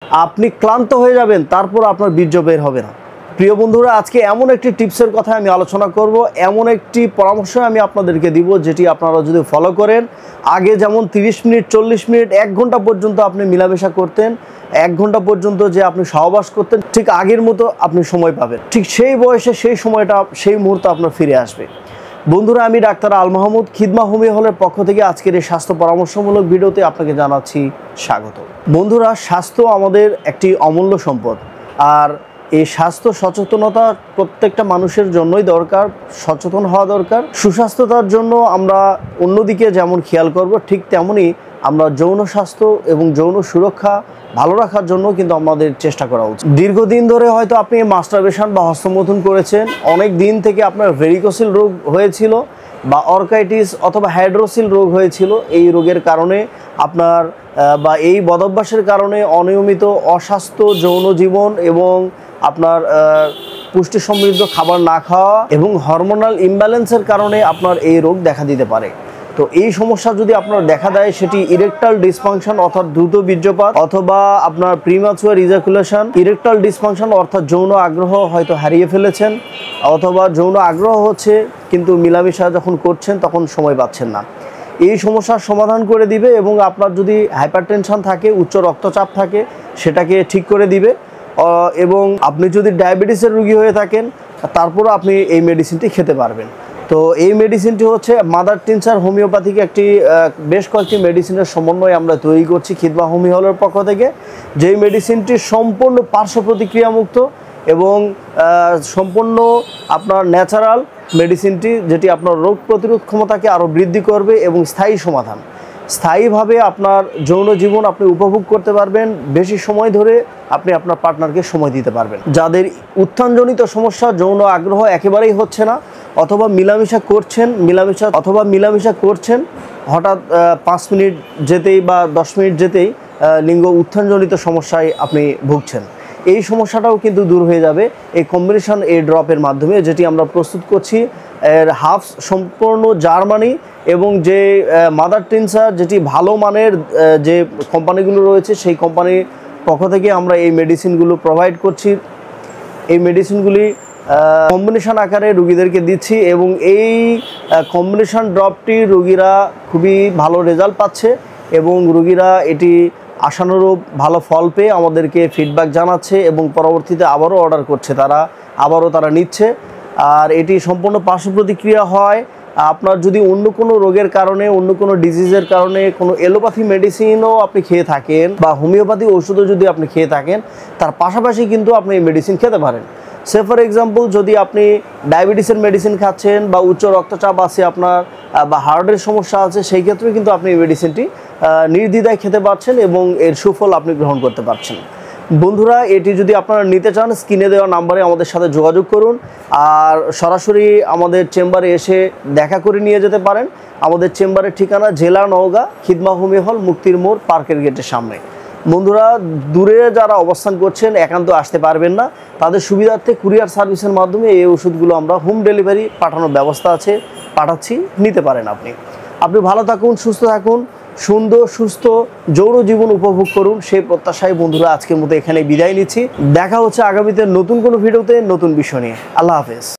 আপনি ক্লান্ত হয়ে যাবেন, তারপর আপনার বীর্য বের হবে না। প্রিয় বন্ধুরা, আজকে এমন একটি টিপসের কথা আমি আলোচনা করব, এমন একটি পরামর্শ আমি আপনাদেরকে দিব, যেটি আপনারা যদি ফলো করেন, আগে যেমন 30 মিনিট 40 মিনিট 1 ঘন্টা পর্যন্ত আপনি মেলামেশা করতেন, 1 ঘন্টা পর্যন্ত যে আপনি সহবাস করতেন, ঠিক আগের মতো আপনি সময় পাবেন। ঠিক সেই বয়সে সেই সময়টা, সেই মুহূর্ত আপনার ফিরে আসবে। বন্ধুরা, আমি ডাক্তার আল মাহমুদ, খিদমা হোমিও হলের পক্ষ থেকে আজকের এই স্বাস্থ্য পরামর্শমূলক ভিডিওতে আপনাকে জানাচ্ছি স্বাগত। বন্ধুরা, স্বাস্থ্য আমাদের একটি অমূল্য সম্পদ, আর এই স্বাস্থ্য সচেতনতা প্রত্যেকটা মানুষের জন্যই দরকার, সচেতন হওয়া দরকার। সুস্বাস্থ্যতার জন্য আমরা অন্যদিকে যেমন খেয়াল করব, ঠিক তেমনই আমরা যৌন স্বাস্থ্য এবং যৌন সুরক্ষা ভালো রাখার জন্য কিন্তু আমাদের চেষ্টা করা উচিত। দীর্ঘদিন ধরে হয়তো আপনি মাস্টারবেশন বা হস্তমৈথুন করেছেন, অনেক দিন থেকে আপনার ভেরিকোসিল রোগ হয়েছিল বা অর্কাইটিস অথবা হাইড্রোসিল রোগ হয়েছিল। এই রোগের কারণে আপনার বা এই বদভ্যাসের কারণে অনিয়মিত অস্বাস্থ্য যৌন জীবন এবং আপনার পুষ্টি সমৃদ্ধ খাবার না খাওয়া এবং হরমোনাল ইমব্যালেন্সের কারণে আপনার এই রোগ দেখা দিতে পারে। তো এই সমস্যা যদি আপনার দেখা দেয়, সেটি ইরেকটাল ডিসফাংশন অর্থাৎ দ্রুত বীর্যপাত, অথবা আপনার প্রিম্যাচুয়ার ইজাকুলেশন, ইরেকটাল ডিসফাংশন অর্থাৎ যৌন আগ্রহ হয়তো হারিয়ে ফেলেছেন, অথবা যৌন আগ্রহ হচ্ছে কিন্তু মিলামেশা যখন করছেন তখন সময় পাচ্ছেন না। এই সমস্যার সমাধান করে দিবে এবং আপনার যদি হাইপারটেনশন থাকে, উচ্চ রক্তচাপ থাকে, সেটাকে ঠিক করে দিবে। এবং আপনি যদি ডায়াবেটিসের রোগী হয়ে থাকেন, তারপরও আপনি এই মেডিসিনটি খেতে পারবেন। তো এই মেডিসিনটি হচ্ছে মাদার টিনচার হোমিওপ্যাথিক একটি বেশ কয়েকটি মেডিসিনের সমন্বয় আমরা তৈরি করছি খিদমা হোমিও হলের পক্ষ থেকে, যেই মেডিসিনটি সম্পূর্ণ পার্শ্ব প্রতিক্রিয়ামুক্ত এবং সম্পূর্ণ আপনার ন্যাচারাল মেডিসিনটি, যেটি আপনার রোগ প্রতিরোধ ক্ষমতাকে আরও বৃদ্ধি করবে এবং স্থায়ী সমাধান। স্থায়ীভাবে আপনার যৌন জীবন আপনি উপভোগ করতে পারবেন, বেশি সময় ধরে আপনি আপনার পার্টনারকে সময় দিতে পারবেন। যাদের উত্থানজনিত সমস্যা, যৌন আগ্রহ একেবারেই হচ্ছে না, অথবা মিলামেশা করছেন হঠাৎ 5 মিনিট যেতেই বা 10 মিনিট যেতেই লিঙ্গ উত্থানজনিত সমস্যায় আপনি ভুগছেন, এই সমস্যাটাও কিন্তু দূর হয়ে যাবে এই কম্বিনেশন এই ড্রপের মাধ্যমে, যেটি আমরা প্রস্তুত করছি। এর হাফ সম্পূর্ণ জার্মানি এবং যে মাদার টিনচার, যেটি ভালো মানের যে কোম্পানিগুলো রয়েছে, সেই কোম্পানির পক্ষ থেকে আমরা এই মেডিসিনগুলো প্রোভাইড করছি। এই মেডিসিনগুলি কম্বিনেশন আকারে রুগীদেরকে দিচ্ছি এবং এই কম্বিনেশন ড্রপটি রুগীরা খুবই ভালো রেজাল্ট পাচ্ছে এবং রুগীরা এটি আশানুরূপ ভালো ফল পেয়ে আমাদেরকে ফিডব্যাক জানাচ্ছে এবং পরবর্তীতে আবারও অর্ডার করছে, তারা নিচ্ছে। আর এটি সম্পূর্ণ পার্শ্ব প্রতিক্রিয়া হয়। আপনার যদি অন্য কোনো রোগের কারণে, অন্য কোনো ডিজিজের কারণে কোনো এলোপ্যাথি মেডিসিনও আপনি খেয়ে থাকেন বা হোমিওপ্যাথি ওষুধও যদি আপনি খেয়ে থাকেন, তার পাশাপাশি কিন্তু আপনি এই মেডিসিন খেতে পারেন। সে ফর এক্সাম্পল, যদি আপনি ডায়াবেটিসের মেডিসিন খাচ্ছেন বা উচ্চ রক্তচাপ আছে আপনার বা হার্টের সমস্যা আছে, সেই ক্ষেত্রে কিন্তু আপনি এই মেডিসিনটি নির্দ্বিধায় খেতে পারছেন এবং এর সুফল আপনি গ্রহণ করতে পারছেন। বন্ধুরা, এটি যদি আপনারা নিতে চান, স্ক্রিনে দেওয়া নাম্বারে আমাদের সাথে যোগাযোগ করুন, আর সরাসরি আমাদের চেম্বারে এসে দেখা করে নিয়ে যেতে পারেন। আমাদের চেম্বারের ঠিকানা জেলা নওগাঁ, খিদমা হোমিও হল, মুক্তির মোড়, পার্কের গেটের সামনে। বন্ধুরা, দূরে যারা অবস্থান করছেন, একান্ত আসতে পারবেন না, তাদের সুবিধার্থে কুরিয়ার সার্ভিসের মাধ্যমে এই ওষুধগুলো আমরা হোম ডেলিভারি পাঠানোর ব্যবস্থা আছে, পাঠাচ্ছি, নিতে পারেন। আপনি ভালো থাকুন, সুস্থ থাকুন, সুন্দর সুস্থ যৌন জীবন উপভোগ করুন, সেই প্রত্যাশায় বন্ধুরা আজকের মতো এখানে বিদায় নিচ্ছি। দেখা হচ্ছে আগামীতে নতুন কোনো ভিডিওতে, নতুন বিষয় নিয়ে। আল্লাহ হাফেজ।